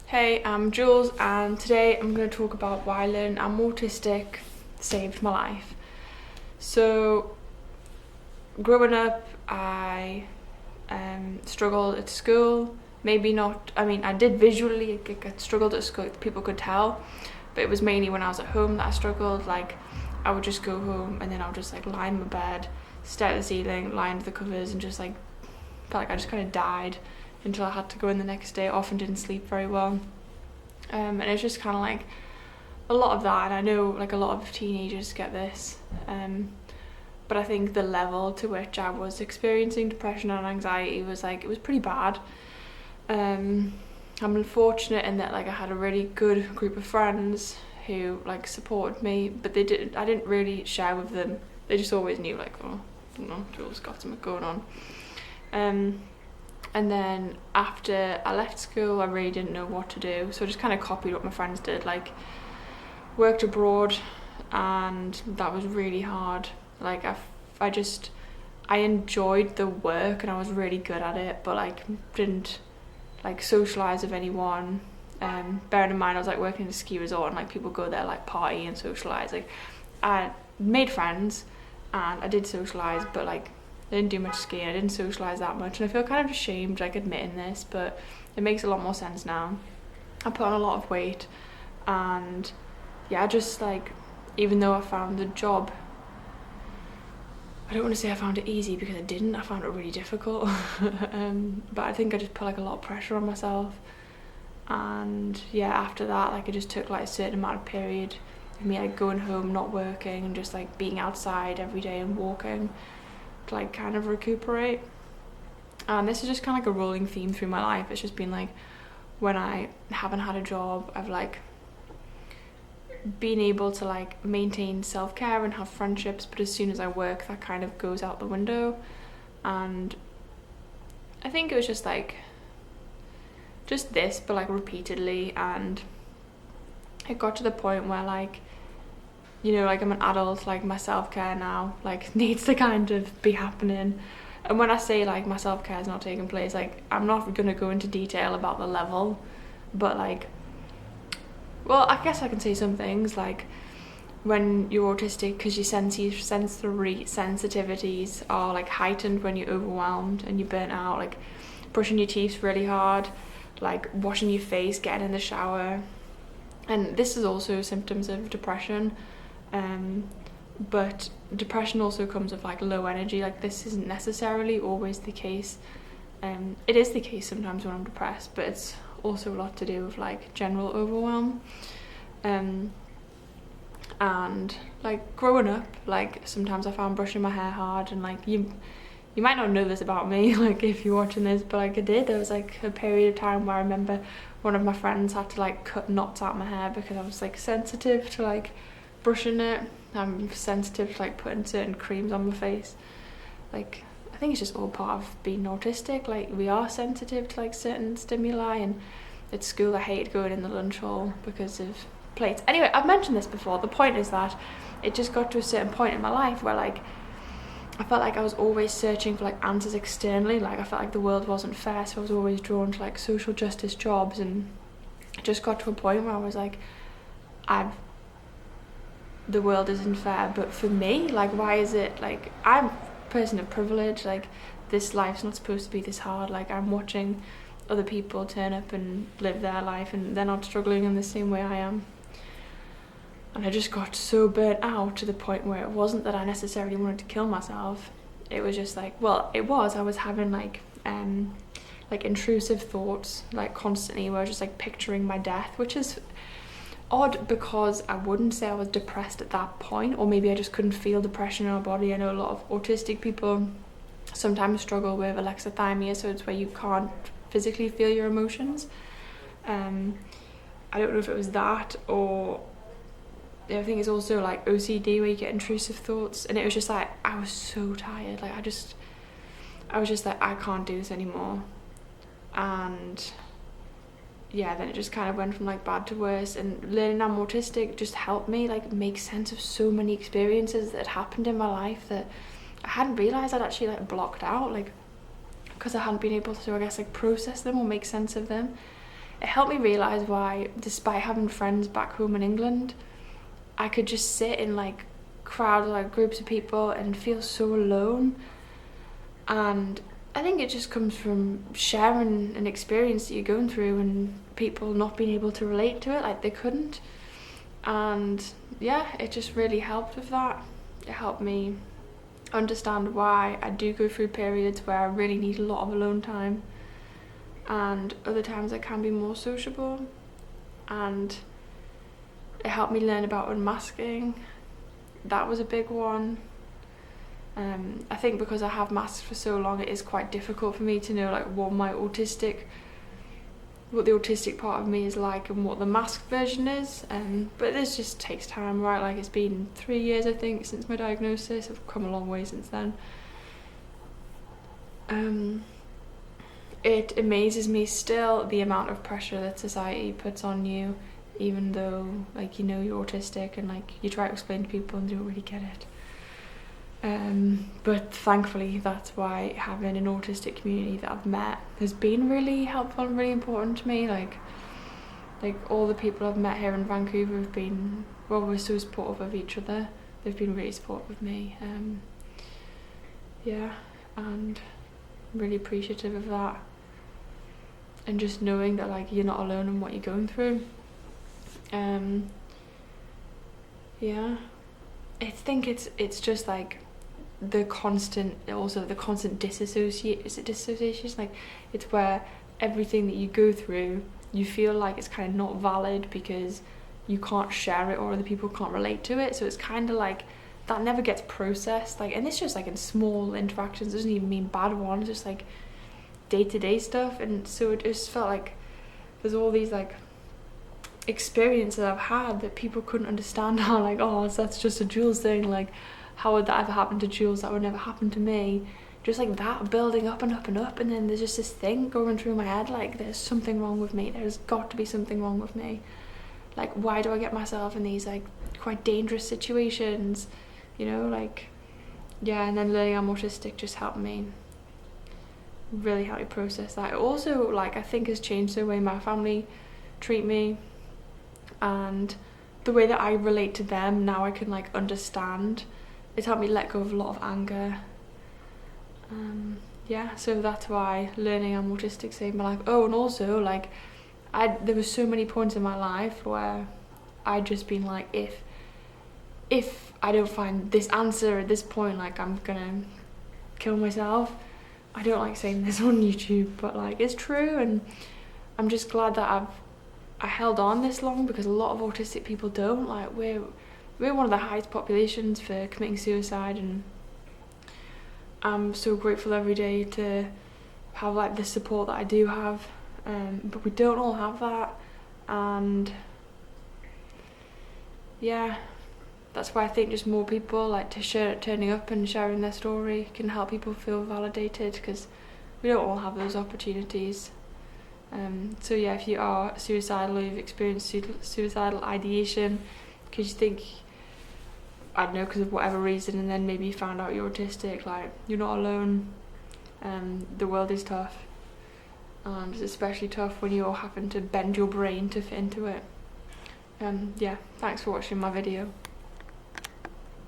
Hey, I'm Jules and today I'm going to talk about why learning I'm autistic saved my life. So, growing up, I struggled at school. Maybe not, I did visually, I struggled at school, people could tell, but it was mainly when I was at home that I struggled. Like, I would just go home and then I would just like lie in my bed, stare at the ceiling, lie under the covers, and just like felt like I just kind of died until I had to go in the next day. Often didn't sleep very well. And it's just kind of like a lot of that, and I know like a lot of teenagers get this, but I think the level to which I was experiencing depression and anxiety was like, it was pretty bad. I'm unfortunate in that like I had a really good group of friends who like supported me, but I didn't really share with them. They just always knew like, oh, I don't know, Jules got something going on. And then after I left school, I really didn't know what to do. So I just kind of copied what my friends did, like worked abroad, and that was really hard. Like I enjoyed the work and I was really good at it, but like didn't like socialise with anyone. Bearing in mind I was like working in a ski resort and like people go there like party and socialise. Like I made friends and I did socialise, but like I didn't do much skiing, I didn't socialise that much, and I feel kind of ashamed like admitting this, but it makes a lot more sense now. I put on a lot of weight, and yeah, just like, even though I found the job, I don't want to say I found it easy because I didn't, I found it really difficult. But I think I just put like a lot of pressure on myself, and yeah, after that like it just took like a certain amount of period of me like going home, not working, and just like being outside every day and walking to like kind of recuperate. And this is just kind of like a rolling theme through my life. It's just been like, when I haven't had a job, I've like been able to like maintain self-care and have friendships, but as soon as I work, that kind of goes out the window. And I think it was just like just this, but like repeatedly, and it got to the point where like, you know, like I'm an adult, like my self-care now like needs to kind of be happening. And when I say like my self-care is not taking place, like I'm not going to go into detail about the level, but like, well, I guess I can say some things. Like when you're autistic, because your sensory sensitivities are like heightened when you're overwhelmed and you're burnt out, like brushing your teeth really hard, like washing your face, getting in the shower. And this is also symptoms of depression. But depression also comes with like low energy. Like this isn't necessarily always the case. It is the case sometimes when I'm depressed, but it's also a lot to do with like general overwhelm. And like growing up, like sometimes I found brushing my hair hard, and like you might not know this about me, like if you're watching this, but like I did. There was like a period of time where I remember one of my friends had to like cut knots out my hair because I was like sensitive to like brushing it. I'm sensitive to like putting certain creams on my face. Like I think it's just all part of being autistic. Like we are sensitive to like certain stimuli, and at school I hated going in the lunch hall because of plates. Anyway, I've mentioned this before. The point is that it just got to a certain point in my life where like I felt like I was always searching for like answers externally. Like I felt like the world wasn't fair, so I was always drawn to like social justice jobs, and it just got to a point where I was like, the world isn't fair, but for me, like why is it like I'm a person of privilege, like this life's not supposed to be this hard. Like I'm watching other people turn up and live their life and they're not struggling in the same way I am. And I just got so burnt out to the point where it wasn't that I necessarily wanted to kill myself. It was just like, well, I was having like intrusive thoughts like constantly, where I was just like picturing my death, which is odd because I wouldn't say I was depressed at that point, or maybe I just couldn't feel depression in my body. I know a lot of autistic people sometimes struggle with alexithymia, so it's where you can't physically feel your emotions. I don't know if it was that, or the other thing is also like OCD, where you get intrusive thoughts. And it was just like I was so tired, like I was just like, I can't do this anymore. And yeah, then it just kind of went from like bad to worse. And learning I'm autistic just helped me like make sense of so many experiences that had happened in my life that I hadn't realised I'd actually like blocked out, like because I hadn't been able to, I guess, like process them or make sense of them. it helped me realise why, despite having friends back home in England, I could just sit in like crowds, like groups of people, and feel so alone. And I think it just comes from sharing an experience that you're going through and people not being able to relate to it, like they couldn't. And yeah, it just really helped with that. It helped me understand why I do go through periods where I really need a lot of alone time, and other times I can be more sociable. And it helped me learn about unmasking. That was a big one. I think because I have masked for so long, it is quite difficult for me to know like what the autistic part of me is like and what the masked version is. But this just takes time, right? Like it's been 3 years I think since my diagnosis. I've come a long way since then. It amazes me still the amount of pressure that society puts on you, even though like you know you're autistic and like you try to explain to people and they don't really get it. But thankfully that's why having an autistic community that I've met has been really helpful and really important to me. Like all the people I've met here in Vancouver have been, well, we're so supportive of each other. They've been really supportive of me. Yeah, and I'm really appreciative of that. And just knowing that like you're not alone in what you're going through. Yeah, I think it's just like the constant disassociation. Like it's where everything that you go through, you feel like it's kind of not valid because you can't share it or other people can't relate to it. So it's kind of like that never gets processed. Like, and it's just like in small interactions. It doesn't even mean bad ones. Just like day-to-day stuff. And so it just felt like there's all these like experiences I've had that people couldn't understand. How like, oh, so that's just a Jules thing. Like, how would that ever happen to Jules? That would never happen to me. Just like that building up and up and up, and then there's just this thing going through my head like there's something wrong with me. There's got to be something wrong with me. Like, why do I get myself in these like quite dangerous situations? You know, like, yeah. And then learning I'm autistic just helped me process that. It also, like, I think has changed the way my family treat me and the way that I relate to them. Now I can like understand. It's helped me let go of a lot of anger. Yeah, so that's why learning I'm autistic saved my life. Oh, and also like there was so many points in my life where I'd just been like, if I don't find this answer at this point, like I'm gonna kill myself. I don't like saying this on YouTube, but like it's true, and I'm just glad that I held on this long, because a lot of autistic people don't. Like we're one of the highest populations for committing suicide, and I'm so grateful every day to have like the support that I do have. But we don't all have that, and yeah, that's why I think just more people like turning up and sharing their story can help people feel validated, because we don't all have those opportunities. So yeah, if you are suicidal or you've experienced suicidal ideation because you think, I don't know, because of whatever reason, and then maybe you found out you're autistic, like, you're not alone. The world is tough, and it's especially tough when you're having to bend your brain to fit into it. Yeah, thanks for watching my video.